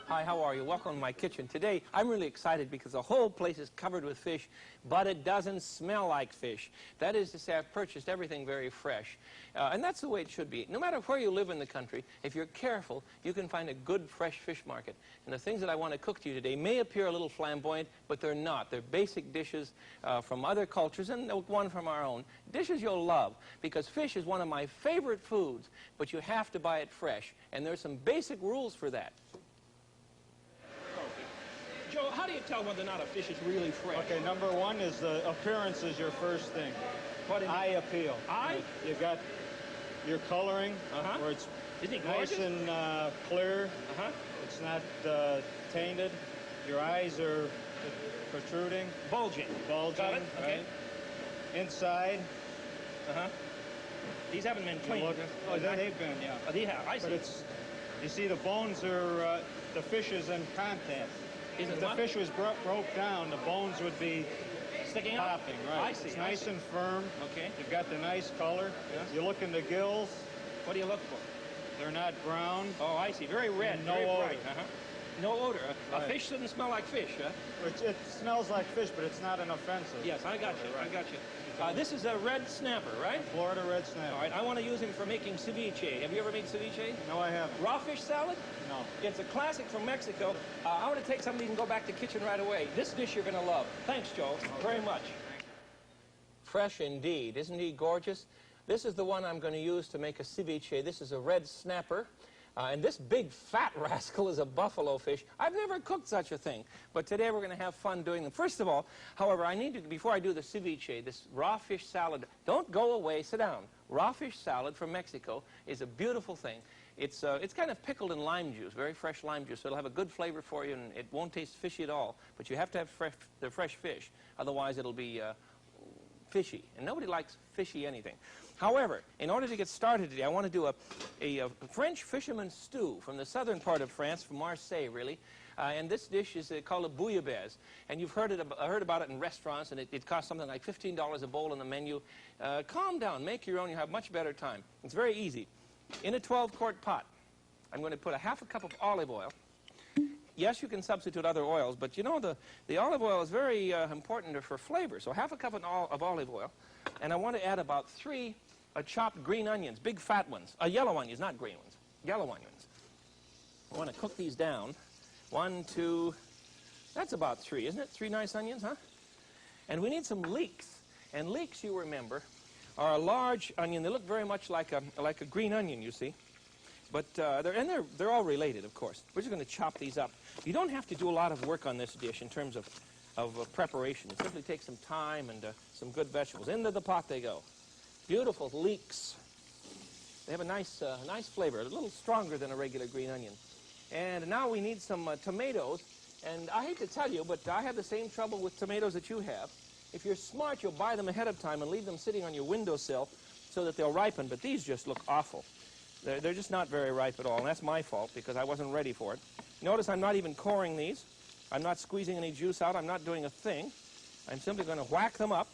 Hi, how are you? Welcome to my kitchen. Today, I'm really excited because the whole place is covered with fish, but it doesn't smell like fish. That is to say, I've purchased everything very fresh. And that's the way it should be. No matter where you live in the country, if you're careful, you can find a good fresh fish market. And the things that I want to cook to you today may appear a little flamboyant, but they're not. They're basic dishes from other cultures and one from our own. Dishes you'll love, because fish is one of my favorite foods, but you have to buy it fresh. And there's some basic rules for that. Joe, how do you tell whether or not a fish is really fresh? Okay, number one is the appearance is your first thing. Eye appeal. Eye? You got your coloring, where it's nice and clear. It's not tainted. Your eyes are protruding. Bulging. Bulging, Got it? Okay. Right? Inside. These haven't been cleaned. Oh, they've been, yeah. Oh, they have. I see. But it's, you see, the bones are, the fish is in contact. If the fish was broke down, the bones would be sticking out? popping, right? I see. It's nice and firm. Okay. You've got the nice color. Yes. You look in the gills. What do you look for? They're not brown. Oh, I see. Very red. No very odor. bright. No odor. A Right. fish shouldn't smell like fish, huh? It smells like fish, but it's not an offensive. Yes, I got you. Right. I got you. This is a red snapper, right? Florida red snapper. All right. I want to use him for making ceviche. Have you ever made ceviche? No, I haven't. Raw fish salad? No. It's a classic from Mexico. I want to take some of these and go back to the kitchen right away. This dish you're going to love. Thanks, Joe, very much. Fresh indeed. Isn't he gorgeous? This is the one I'm going to use to make a ceviche. This is a red snapper. And this big fat rascal is a buffalo fish. I've never cooked such a thing, but today we're going to have fun doing them. First of all, however, I need to, before I do the ceviche, this raw fish salad, don't go away, sit down. Raw fish salad from Mexico is a beautiful thing. It's kind of pickled in lime juice, very fresh lime juice, so it'll have a good flavor for you, and it won't taste fishy at all. But you have to have the fresh fish, otherwise it'll be fishy, and nobody likes fishy anything. However, in order to get started today, I want to do a French fisherman's stew from the southern part of France, from Marseille, really. And this dish is called a bouillabaisse. And you've heard about it in restaurants, and it costs something like $15 a bowl on the menu. Calm down. Make your own. You'll have much better time. It's very easy. In a 12-quart pot, I'm going to put a half a cup of olive oil. Yes, you can substitute other oils, but you know the olive oil is very important for flavor. So half a cup of olive oil. And I want to add about 3 chopped green onions, big fat ones. Yellow onions, not green ones. Yellow onions. I want to cook these down. 1, 2, that's about 3, isn't it? 3 nice onions, huh? And we need some leeks. And leeks, you remember, are a large onion. They look very much like a green onion, you see. But they're all related, of course. We're just going to chop these up. You don't have to do a lot of work on this dish in terms of preparation. It simply takes some time and some good vegetables. Into the pot they go. Beautiful leeks. They have a nice flavor, a little stronger than a regular green onion. And now we need some tomatoes. And I hate to tell you, but I have the same trouble with tomatoes that you have. If you're smart, you'll buy them ahead of time and leave them sitting on your windowsill so that they'll ripen. But these just look awful. They're just not very ripe at all, and that's my fault because I wasn't ready for it. Notice I'm not even coring these. I'm not squeezing any juice out. I'm not doing a thing. I'm simply going to whack them up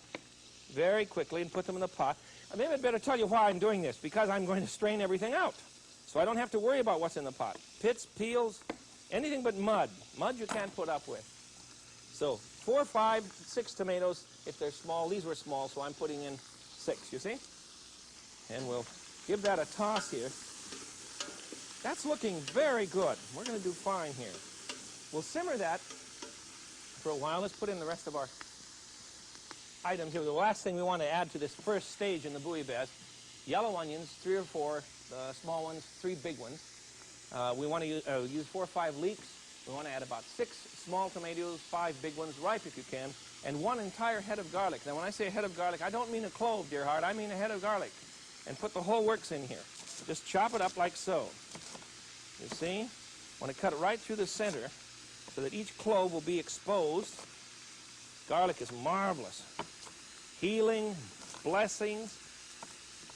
very quickly and put them in the pot. Maybe I'd better tell you why I'm doing this, because I'm going to strain everything out. So I don't have to worry about what's in the pot. Pits, peels, anything but mud. Mud you can't put up with. So 4, 5, 6 tomatoes if they're small. These were small, so I'm putting in 6, you see? And we'll give that a toss here. That's looking very good. We're going to do fine here. We'll simmer that for a while. Let's put in the rest of our items here. The last thing we want to add to this first stage in the bouillabaisse, yellow onions, 3 or 4 small ones, 3 big ones. We want to use 4 or 5 leeks. We want to add about 6 small tomatoes, 5 big ones, ripe if you can, and 1 entire head of garlic. Now, when I say a head of garlic, I don't mean a clove, dear heart. I mean a head of garlic. And put the whole works in here. Just chop it up like so. You see? Want to cut it right through the center so that each clove will be exposed. Garlic is marvelous. Healing, blessings.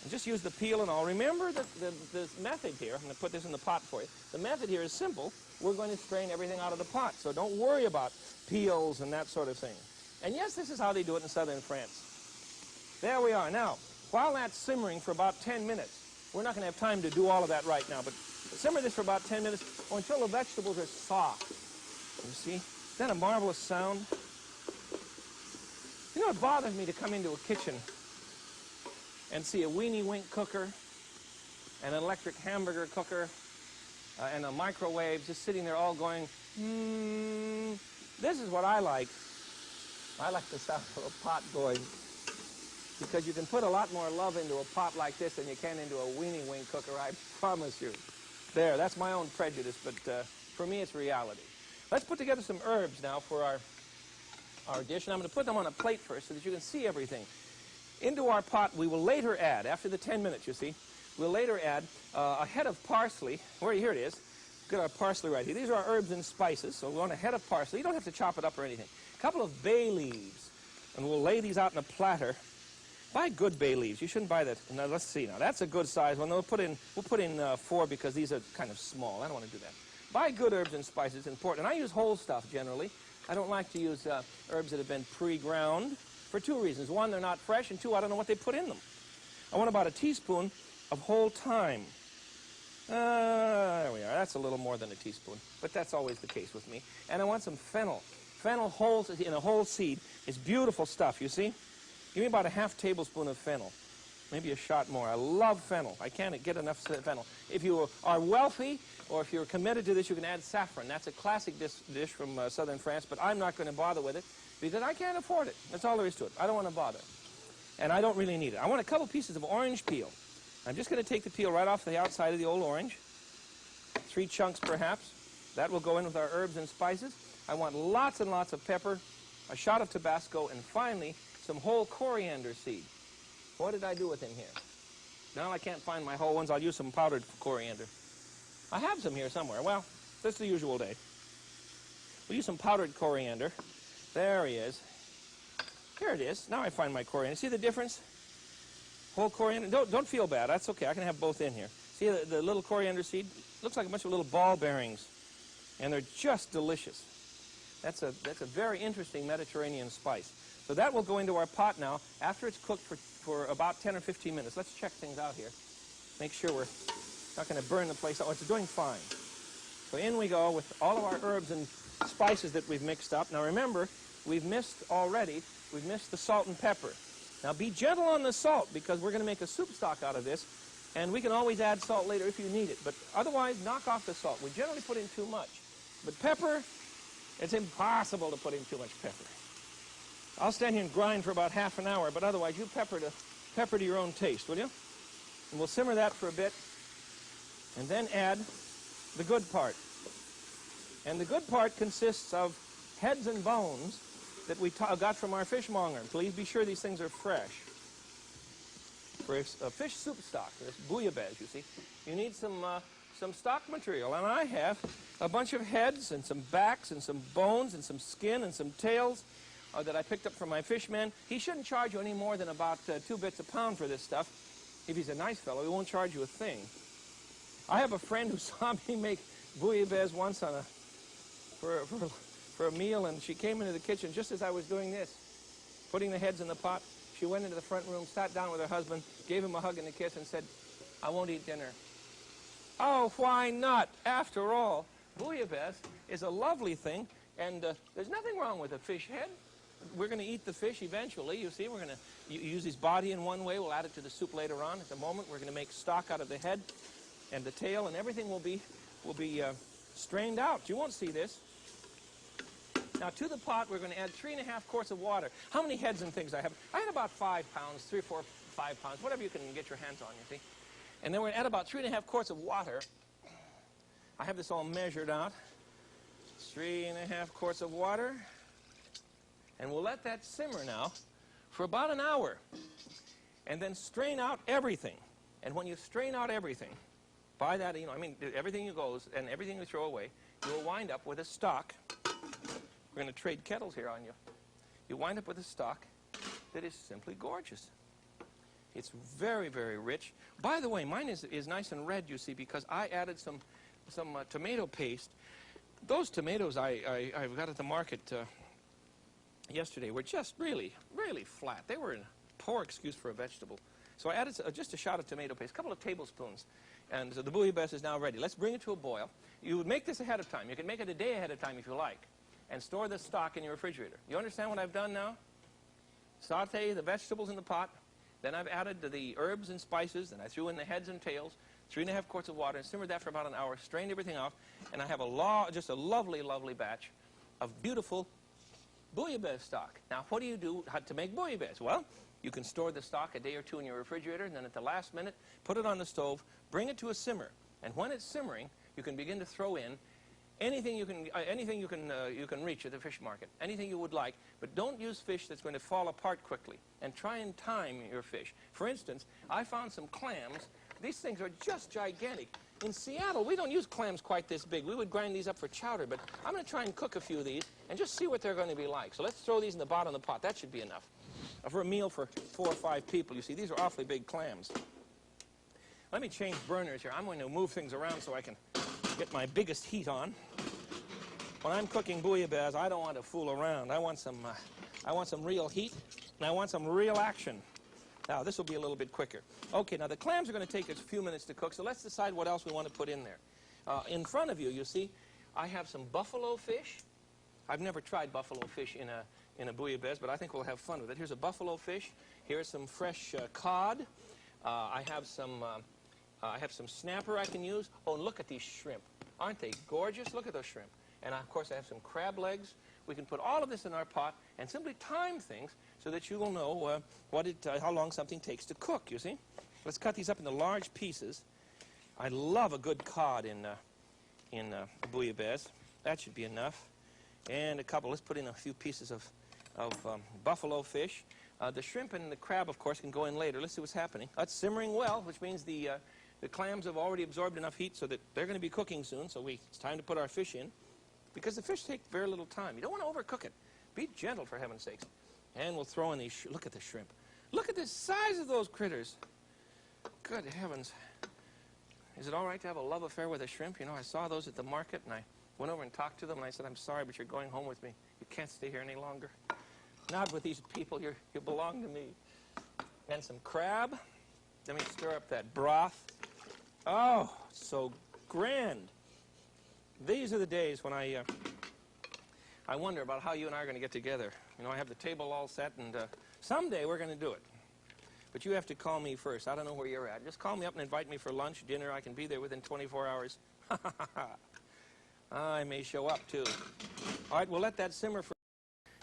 And just use the peel and all. Remember the method here. I'm going to put this in the pot for you. The method here is simple. We're going to strain everything out of the pot. So don't worry about peels and that sort of thing. And yes, this is how they do it in southern France. There we are. Now, while that's simmering for about 10 minutes, we're not going to have time to do all of that right now, but Simmer this for about 10 minutes or until the vegetables are soft. You see? Isn't that a marvelous sound? You know, it bothers me to come into a kitchen and see a weenie wink cooker, an electric hamburger cooker, and a microwave just sitting there all going, This is what I like. I like the sound of a pot going, because you can put a lot more love into a pot like this than you can into a weenie wink cooker, I promise you. There, that's my own prejudice, but for me it's reality. Let's put together some herbs now for our dish, and I'm going to put them on a plate first so that you can see everything. Into our pot we will later add, after the 10 minutes, you see, we'll later add a head of parsley. Here it is. Got our parsley right here. These are our herbs and spices, so we want a head of parsley. You don't have to chop it up or anything. A couple of bay leaves, and we'll lay these out in a platter. Buy good bay leaves. You shouldn't buy that. Now, let's see. Now, that's a good size one. We'll put in 4 because these are kind of small. I don't want to do that. Buy good herbs and spices. It's important. And I use whole stuff generally. I don't like to use herbs that have been pre-ground for 2 reasons. 1, they're not fresh, and 2, I don't know what they put in them. I want about a teaspoon of whole thyme. There we are. That's a little more than a teaspoon, but that's always the case with me. And I want some fennel. Fennel in a whole seed is beautiful stuff, you see? Give me about a ½ tablespoon of fennel, maybe a shot more. I love fennel. I can't get enough fennel. If you are wealthy or if you're committed to this, you can add saffron. That's a classic dish from southern France, but I'm not going to bother with it because I can't afford it. That's all there is to it. I don't want to bother. And I don't really need it. I want a couple pieces of orange peel. I'm just going to take the peel right off the outside of the old orange. 3 chunks perhaps. That will go in with our herbs and spices. I want lots and lots of pepper, a shot of Tabasco, and finally some whole coriander seed. What did I do with them here? Now I can't find my whole ones. I'll use some powdered coriander. I have some here somewhere. Well, this is the usual day. We'll use some powdered coriander. There he is. Here it is. Now I find my coriander. See the difference? Whole coriander. Don't feel bad. That's okay. I can have both in here. See the little coriander seed? Looks like a bunch of little ball bearings, and they're just delicious. That's a very interesting Mediterranean spice. So that will go into our pot now after it's cooked for about 10 or 15 minutes. Let's check things out here. Make sure we're not going to burn the place out. Oh, it's doing fine. So in we go with all of our herbs and spices that we've mixed up. Now remember, we've missed the salt and pepper. Now be gentle on the salt because we're going to make a soup stock out of this, and we can always add salt later if you need it. But otherwise, knock off the salt. We generally put in too much. But pepper, it's impossible to put in too much pepper. I'll stand here and grind for about ½ an hour, but otherwise you pepper to your own taste, will you? And we'll simmer that for a bit, and then add the good part. And the good part consists of heads and bones that we got from our fishmonger. Please be sure these things are fresh. For a fish soup stock, this bouillabaisse, you see, you need some stock material. And I have a bunch of heads and some backs and some bones and some skin and some tails that I picked up from my fish man. He shouldn't charge you any more than about 2 bits a pound for this stuff. If he's a nice fellow, he won't charge you a thing. I have a friend who saw me make bouillabaisse once for a meal, and she came into the kitchen just as I was doing this, putting the heads in the pot. She went into the front room, sat down with her husband, gave him a hug and a kiss, and said, "I won't eat dinner." Oh, why not? After all, bouillabaisse is a lovely thing, and there's nothing wrong with a fish head. We're going to eat the fish eventually. You see, we're going to use his body in one way. We'll add it to the soup later on. At the moment, we're going to make stock out of the head and the tail, and everything will be strained out. You won't see this. Now, to the pot, we're going to add 3½ quarts of water. How many heads and things I have? I had about 5 pounds, 3 or 4, 5 pounds, whatever you can get your hands on, you see. And then we're going to add about 3½ quarts of water. I have this all measured out. 3½ quarts of water. And we'll let that simmer now for about an hour. And then strain out everything. And when you strain out everything, by that, everything you goes and everything you throw away, you'll wind up with a stock. We're going to trade kettles here on you. You wind up with a stock that is simply gorgeous. It's very, very rich. By the way, mine is nice and red, you see, because I added some tomato paste. Those tomatoes I got at the market yesterday were just really, really flat. They were a poor excuse for a vegetable. So I added just a shot of tomato paste, a couple of tablespoons. And so the bouillabaisse is now ready. Let's bring it to a boil. You would make this ahead of time. You can make it a day ahead of time if you like. And store the stock in your refrigerator. You understand what I've done now? Saute the vegetables in the pot. Then I've added the herbs and spices. Then I threw in the heads and tails. 3½ quarts of water. And simmered that for about an hour. Strained everything off. And I have just a lovely, lovely batch of beautiful bouillabaisse stock. Now, what do you do to make bouillabaisse? Well, you can store the stock a day or two in your refrigerator, and then at the last minute, put it on the stove, bring it to a simmer. And when it's simmering, you can begin to throw in anything you can reach at the fish market, anything you would like, but don't use fish that's going to fall apart quickly. And try and time your fish. For instance, I found some clams. These things are just gigantic. In Seattle, we don't use clams quite this big. We would grind these up for chowder, but I'm going to try and cook a few of these and just see what they're going to be like. So let's throw these in the bottom of the pot. That should be enough. For a meal for 4 or 5 people, you see, these are awfully big clams. Let me change burners here. I'm going to move things around so I can get my biggest heat on. When I'm cooking bouillabaisse, I don't want to fool around. I want some real heat, and I want some real action. Now, this will be a little bit quicker. Okay, now the clams are going to take us a few minutes to cook, so let's decide what else we want to put in there. In front of you, you see, I have some buffalo fish. I've never tried buffalo fish in a bouillabaisse, but I think we'll have fun with it. Here's a buffalo fish. Here's some fresh cod. I have some snapper I can use. Oh, and look at these shrimp. Aren't they gorgeous? Look at those shrimp. And, of course, I have some crab legs. We can put all of this in our pot and simply time things so that you will know how long something takes to cook, you see. Let's cut these up into large pieces. I love a good cod in bouillabaisse. That should be enough. And let's put in a few pieces of buffalo fish. The shrimp and the crab, of course, can go in later. Let's see what's happening. That's simmering well, which means the clams have already absorbed enough heat so that they're going to be cooking soon. So it's time to put our fish in, because the fish take very little time. You don't want to overcook it. Be gentle, for heaven's sakes. And we'll throw in these. Look at the shrimp. Look at the size of those critters. Good heavens. Is it all right to have a love affair with a shrimp? You know, I saw those at the market, and I went over and talked to them, and I said, I'm sorry, but you're going home with me. You can't stay here any longer. Not with these people. You belong to me. And some crab. Let me stir up that broth. Oh, so grand. These are the days when I wonder about how you and I are going to get together. You know, I have the table all set, and someday we're going to do it. But you have to call me first. I don't know where you're at. Just call me up and invite me for lunch, dinner. I can be there within 24 hours. I may show up, too. All right, we'll let that simmer for...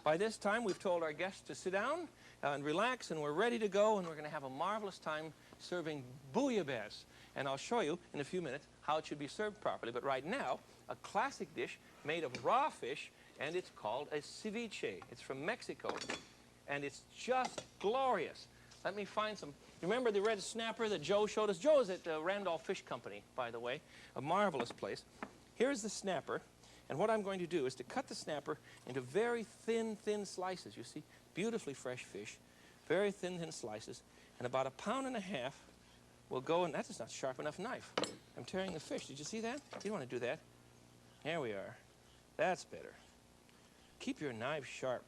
By this time, we've told our guests to sit down and relax, and we're ready to go, and we're going to have a marvelous time serving bouillabaisse. And I'll show you in a few minutes how it should be served properly. But right now, a classic dish made of raw fish, and it's called a ceviche. It's from Mexico, and it's just glorious. Let me find some. Remember the red snapper that Joe showed us? Joe is at Randolph Fish Company, by the way, a marvelous place. Here's the snapper, and what I'm going to do is to cut the snapper into very thin slices. You see, beautifully fresh fish, very thin slices, and about 1.5 pounds will go, and that's just not a sharp enough knife. I'm tearing the fish. Did you see that? You don't want to do that. Here we are. That's better. Keep your knives sharp.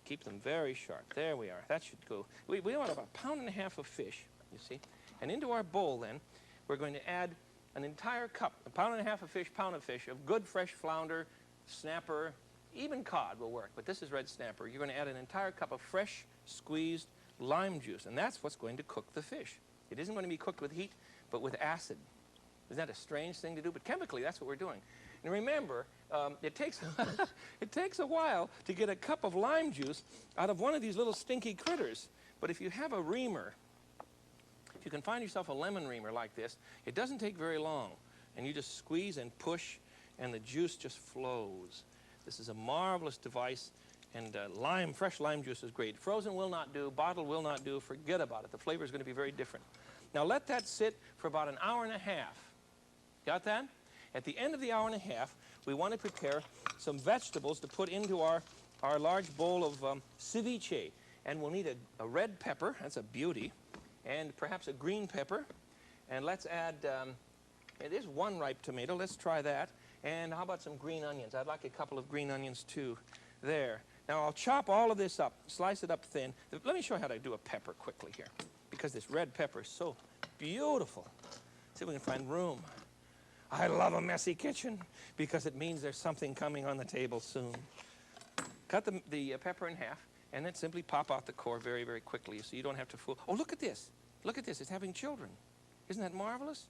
Keep them very sharp. There we are. That should go. We want about 1.5 pounds of fish, you see. And into our bowl, then, we're going to add an entire cup, 1.5 pounds of fish, pound of fish, of good fresh flounder, snapper, even cod will work, but this is red snapper. You're going to add an entire cup of fresh, squeezed lime juice, and that's what's going to cook the fish. It isn't going to be cooked with heat, but with acid. Isn't that a strange thing to do? But chemically, that's what we're doing. And remember, it takes a while to get a cup of lime juice out of one of these little stinky critters. But if you have a reamer, if you can find yourself a lemon reamer like this, it doesn't take very long. And you just squeeze and push, and the juice just flows. This is a marvelous device, and fresh lime juice is great. Frozen will not do. Bottled will not do. Forget about it. The flavor is going to be very different. Now let that sit for about 1.5 hours. Got that? At the end of the 1.5 hours, we want to prepare some vegetables to put into our large bowl of ceviche. And we'll need a red pepper. That's a beauty. And perhaps a green pepper. And let's add, it is 1 ripe tomato. Let's try that. And how about some green onions? I'd like a couple of green onions, too. There. Now I'll chop all of this up, slice it up thin. Let me show you how to do a pepper quickly here, because this red pepper is so beautiful. See if we can find room. I love a messy kitchen because it means there's something coming on the table soon. Cut the pepper in half, and then simply pop out the core very, very quickly so you don't have to fool. Oh, look at this. Look at this. It's having children. Isn't that marvelous?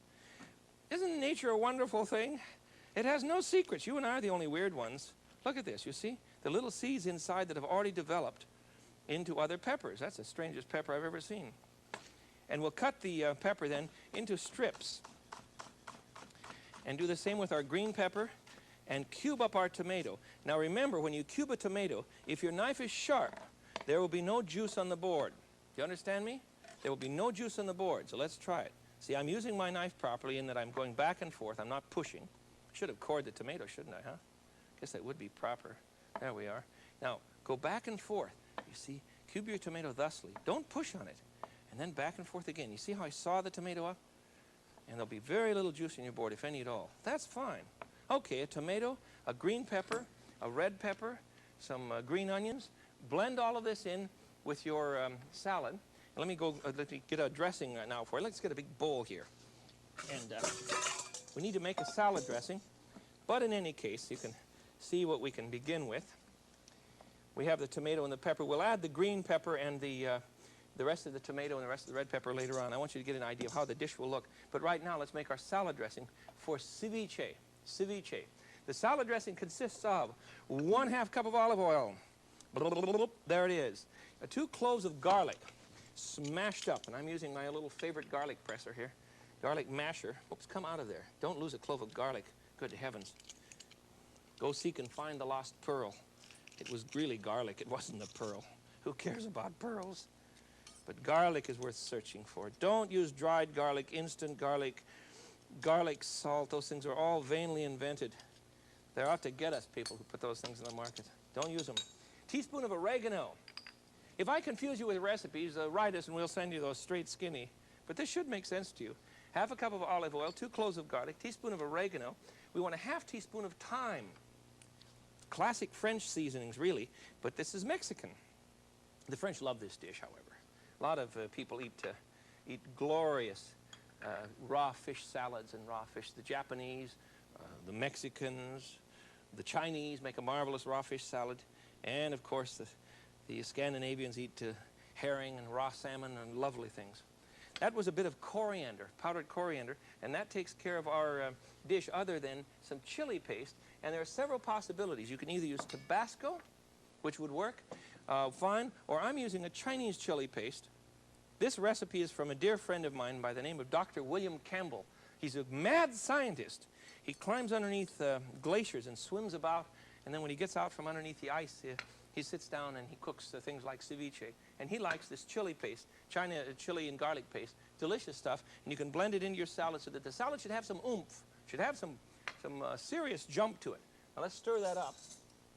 Isn't nature a wonderful thing? It has no secrets. You and I are the only weird ones. Look at this. You see? The little seeds inside that have already developed into other peppers. That's the strangest pepper I've ever seen. And we'll cut the pepper then into strips. And do the same with our green pepper and cube up our tomato. Now remember, when you cube a tomato, if your knife is sharp, there will be no juice on the board. Do you understand me? There will be no juice on the board, so let's try it. See, I'm using my knife properly in that I'm going back and forth. I'm not pushing. Should have cored the tomato, shouldn't I, huh? Guess that would be proper. There we are. Now, go back and forth. You see, cube your tomato thusly. Don't push on it. And then back and forth again. You see how I saw the tomato up? And there'll be very little juice in your board, if any at all. That's fine. Okay, a tomato, a green pepper, a red pepper, some green onions. Blend all of this in with your salad. And let me get a dressing now for you. Let's get a big bowl here. And we need to make a salad dressing. But in any case, you can see what we can begin with. We have the tomato and the pepper. We'll add the green pepper and the rest of the tomato and the rest of the red pepper later on. I want you to get an idea of how the dish will look. But right now, let's make our salad dressing for ceviche. Ceviche. The salad dressing consists of 1/2 cup of olive oil. There it is. 2 cloves of garlic, smashed up. And I'm using my little favorite garlic presser here. Garlic masher. Oops, come out of there. Don't lose a clove of garlic. Good heavens. Go seek and find the lost pearl. It was really garlic. It wasn't a pearl. Who cares about pearls? But garlic is worth searching for. Don't use dried garlic, instant garlic, garlic salt. Those things are all vainly invented. They're out to get us, people who put those things in the market. Don't use them. Teaspoon of oregano. If I confuse you with recipes, write us and we'll send you those straight skinny. But this should make sense to you. 1/2 cup of olive oil, 2 cloves of garlic, teaspoon of oregano. We want 1/2 teaspoon of thyme. Classic French seasonings, really, but this is Mexican. The French love this dish, however. A lot of people eat glorious raw fish salads and raw fish. The Japanese, the Mexicans, the Chinese make a marvelous raw fish salad. And, of course, the Scandinavians eat herring and raw salmon and lovely things. That was a bit of coriander, powdered coriander, and that takes care of our dish other than some chili paste. And there are several possibilities. You can either use Tabasco, which would work fine, or I'm using a Chinese chili paste. This recipe is from a dear friend of mine by the name of Dr. William Campbell. He's a mad scientist. He climbs underneath glaciers and swims about, and then when he gets out from underneath the ice, he sits down and he cooks things like ceviche. And he likes this chili paste, China chili and garlic paste, delicious stuff. And you can blend it into your salad so that the salad should have some oomph, should have some serious jump to it. Now let's stir that up.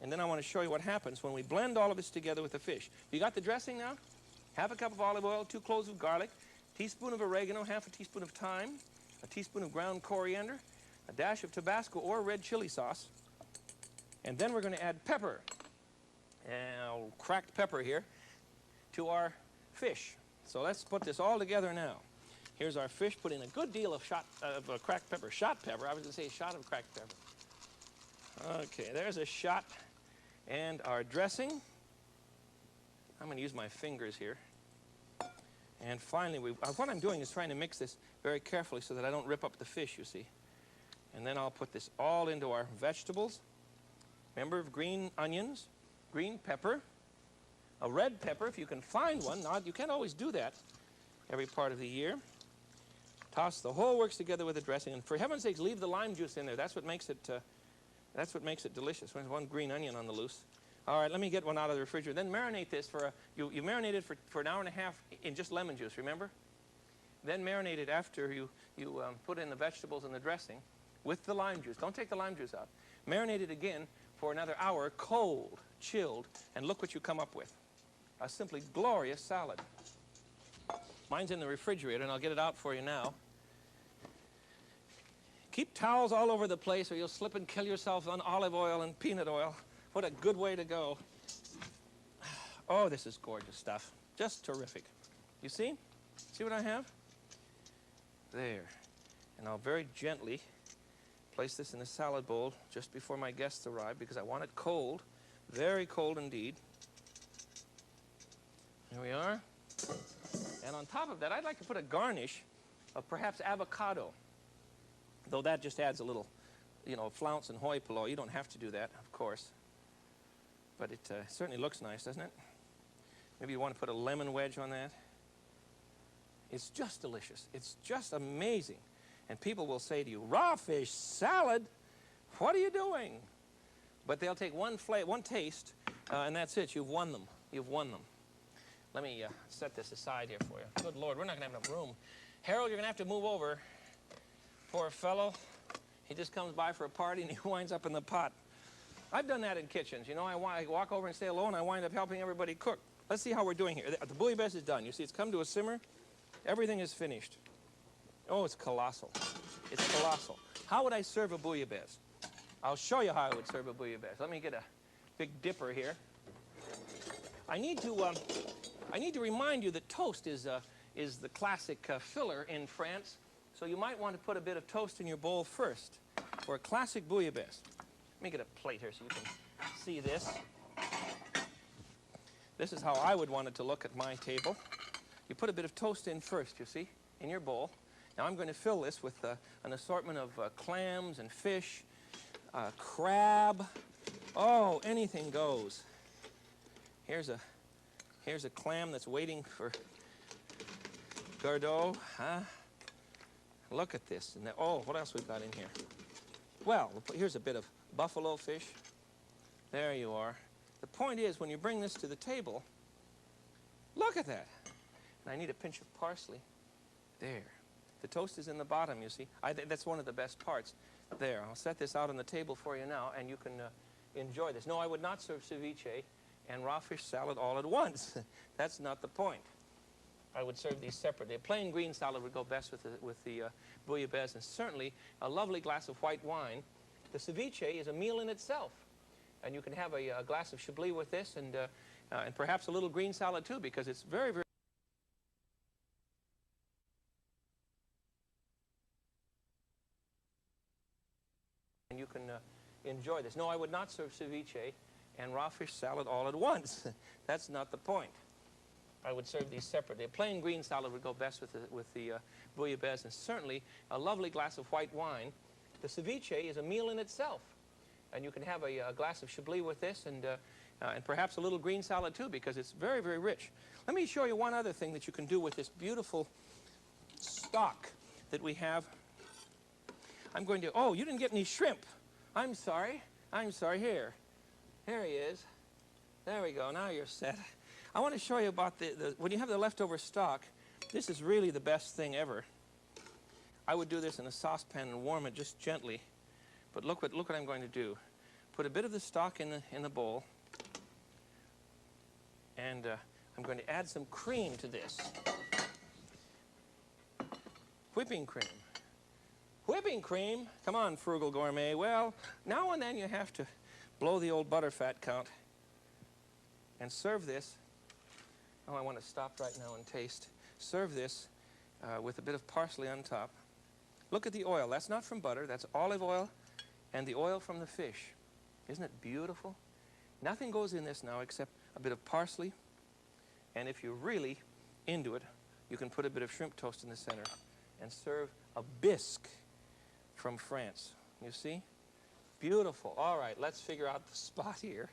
And then I want to show you what happens when we blend all of this together with the fish. You got the dressing now? 1/2 cup of olive oil, 2 cloves of garlic, teaspoon of oregano, 1/2 teaspoon of thyme, a teaspoon of ground coriander, a dash of Tabasco or red chili sauce. And then we're going to add pepper, and cracked pepper here, to our fish. So let's put this all together now. Here's our fish. Put in a good deal of cracked pepper. Shot pepper. I was going to say a shot of cracked pepper. Okay, there's a shot. And our dressing. I'm going to use my fingers here. And finally, what I'm doing is trying to mix this very carefully so that I don't rip up the fish, you see. And then I'll put this all into our vegetables. Remember, green onions, green pepper, a red pepper, if you can find one. Now, you can't always do that every part of the year. Toss the whole works together with the dressing. And for heaven's sakes, leave the lime juice in there. That's what makes it delicious. There's one green onion on the loose. All right, let me get one out of the refrigerator. Then marinate this you marinate it for 1.5 hours in just lemon juice, remember? Then marinate it after you put in the vegetables and the dressing with the lime juice. Don't take the lime juice out. Marinate it again for another hour, cold, chilled, and look what you come up with. A simply glorious salad. Mine's in the refrigerator, and I'll get it out for you now. Keep towels all over the place or you'll slip and kill yourself on olive oil and peanut oil. What a good way to go. Oh, this is gorgeous stuff. Just terrific. You see? See what I have? There. And I'll very gently place this in the salad bowl just before my guests arrive because I want it cold. Very cold indeed. Here we are. And on top of that, I'd like to put a garnish of perhaps avocado. Though that just adds a little, you know, flounce and hoi polloi. You don't have to do that, of course. But it certainly looks nice, doesn't it? Maybe you want to put a lemon wedge on that. It's just delicious. It's just amazing. And people will say to you, raw fish salad? What are you doing? But they'll take one taste, and that's it. You've won them. You've won them. Let me set this aside here for you. Good Lord, we're not going to have enough room. Harold, you're going to have to move over. Poor fellow. He just comes by for a party, and he winds up in the pot. I've done that in kitchens. You know, I walk over and say hello, and I wind up helping everybody cook. Let's see how we're doing here. The bouillabaisse is done. You see, it's come to a simmer. Everything is finished. Oh, it's colossal. It's colossal. How would I serve a bouillabaisse? I'll show you how I would serve a bouillabaisse. Let me get a big dipper here. I need to remind you that toast is the classic filler in France. So you might want to put a bit of toast in your bowl first for a classic bouillabaisse. Let me get a plate here so you can see this. This is how I would want it to look at my table. You put a bit of toast in first, you see, in your bowl. Now I'm going to fill this with an assortment of clams and fish, crab. Oh, anything goes. Here's a clam that's waiting for Gardot. Huh? Look at this. And oh, what else we got in here? Well, here's a bit of buffalo fish. There you are. The point is, when you bring this to the table, look at that. And I need a pinch of parsley. There. The toast is in the bottom, you see. That's one of the best parts. There. I'll set this out on the table for you now, and you can enjoy this. No, I would not serve ceviche and raw fish salad all at once. That's not the point. I would serve these separately. A plain green salad would go best with the bouillabaisse, and certainly a lovely glass of white wine. The ceviche is a meal in itself. And you can have a glass of Chablis with this, and perhaps a little green salad too, because it's very, very... And you can enjoy this. No, I would not serve ceviche and raw fish salad all at once. That's not the point. I would serve these separately. A plain green salad would go best with the bouillabaisse, and certainly a lovely glass of white wine. The ceviche is a meal in itself. And you can have a glass of Chablis with this, and perhaps a little green salad too, because it's very, very rich. Let me show you one other thing that you can do with this beautiful stock that we have. I'm going to... Oh, you didn't get any shrimp. I'm sorry. I'm sorry. Here he is. There we go. Now you're set. I want to show you about when you have the leftover stock. This is really the best thing ever. I would do this in a saucepan and warm it just gently. But look what I'm going to do. Put a bit of the stock in the bowl, and I'm going to add some cream to this. Whipping cream. Whipping cream? Come on, Frugal Gourmet. Well, now and then you have to blow the old butterfat count and serve this. Oh, I want to stop right now and taste. Serve this with a bit of parsley on top. Look at the oil. That's not from butter. That's olive oil and the oil from the fish. Isn't it beautiful? Nothing goes in this now except a bit of parsley. And if you're really into it, you can put a bit of shrimp toast in the center and serve a bisque from France. You see? Beautiful. All right, let's figure out the spot here.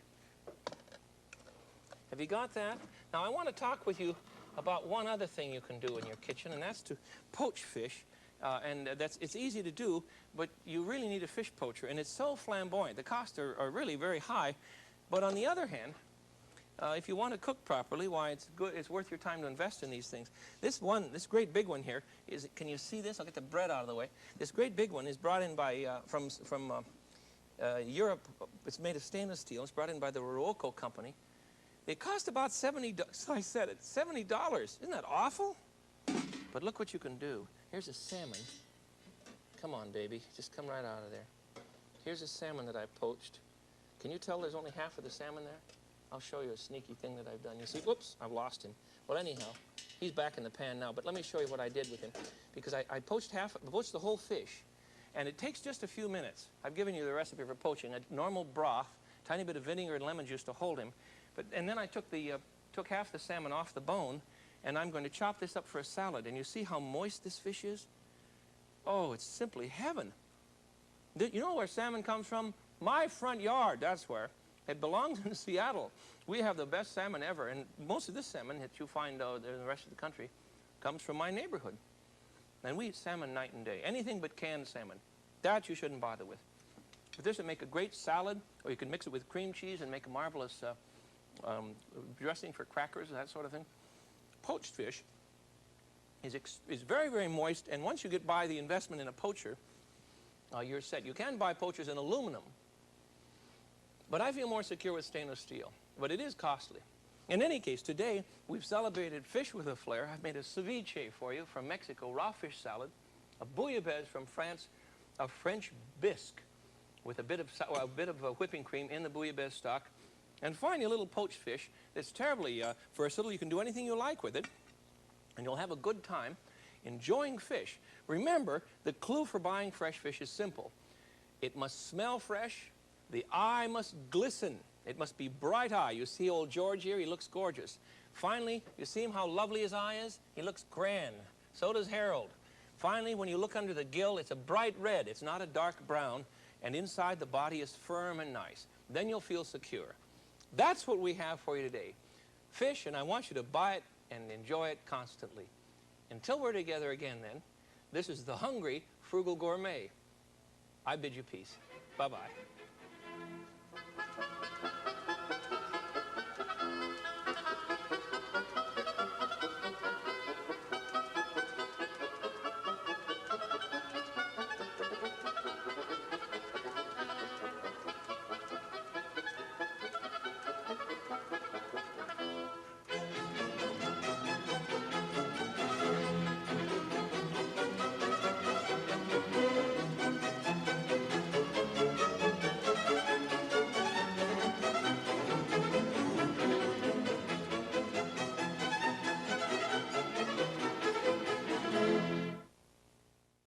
Have you got that? Now, I want to talk with you about one other thing you can do in your kitchen, and that's to poach fish. It's easy to do, but you really need a fish poacher, and it's so flamboyant. The costs are really very high. But on the other hand, if you want to cook properly, why, it's worth your time to invest in these things. This great big one here is, can you see this? I'll get the bread out of the way. This great big one is brought in by, from Europe. It's made of stainless steel. It's brought in by the Rocco company. It cost about $70, so I said it, $70. Isn't that awful? But look what you can do. Here's a salmon. Come on, baby. Just come right out of there. Here's a salmon that I poached. Can you tell there's only half of the salmon there? I'll show you a sneaky thing that I've done. You see, whoops, I've lost him. Well, anyhow, he's back in the pan now, but let me show you what I did with him. Because I poached the whole fish, and it takes just a few minutes. I've given you the recipe for poaching. A normal broth, tiny bit of vinegar and lemon juice to hold him. And then I took half the salmon off the bone, and I'm going to chop this up for a salad. And you see how moist this fish is? Oh, it's simply heaven. You know where salmon comes from? My front yard, that's where. It belongs in Seattle. We have the best salmon ever, and most of this salmon that you find in the rest of the country comes from my neighborhood. And we eat salmon night and day. Anything but canned salmon. That you shouldn't bother with. But this would make a great salad, or you can mix it with cream cheese and make a marvelous dressing for crackers, that sort of thing. Poached fish is very, very moist, and once you get by the investment in a poacher, you're set. You can buy poachers in aluminum, but I feel more secure with stainless steel. But it is costly. In any case, today we've celebrated fish with a flair. I've made a ceviche for you from Mexico, raw fish salad, a bouillabaisse from France, a French bisque with a bit of whipping cream in the bouillabaisse stock, and finally a little poached fish that's terribly versatile. You can do anything you like with it, and you'll have a good time enjoying fish. Remember, the clue for buying fresh fish is simple. It must smell fresh. The eye must glisten. It must be bright eye. You see old George here, he looks gorgeous. Finally, you see him how lovely his eye is? He looks grand. So does Harold. Finally, when you look under the gill, it's a bright red. It's not a dark brown. And inside the body is firm and nice. Then you'll feel secure. That's what we have for you today. Fish, and I want you to buy it and enjoy it constantly. Until we're together again then, this is the hungry Frugal Gourmet. I bid you peace. Bye-bye.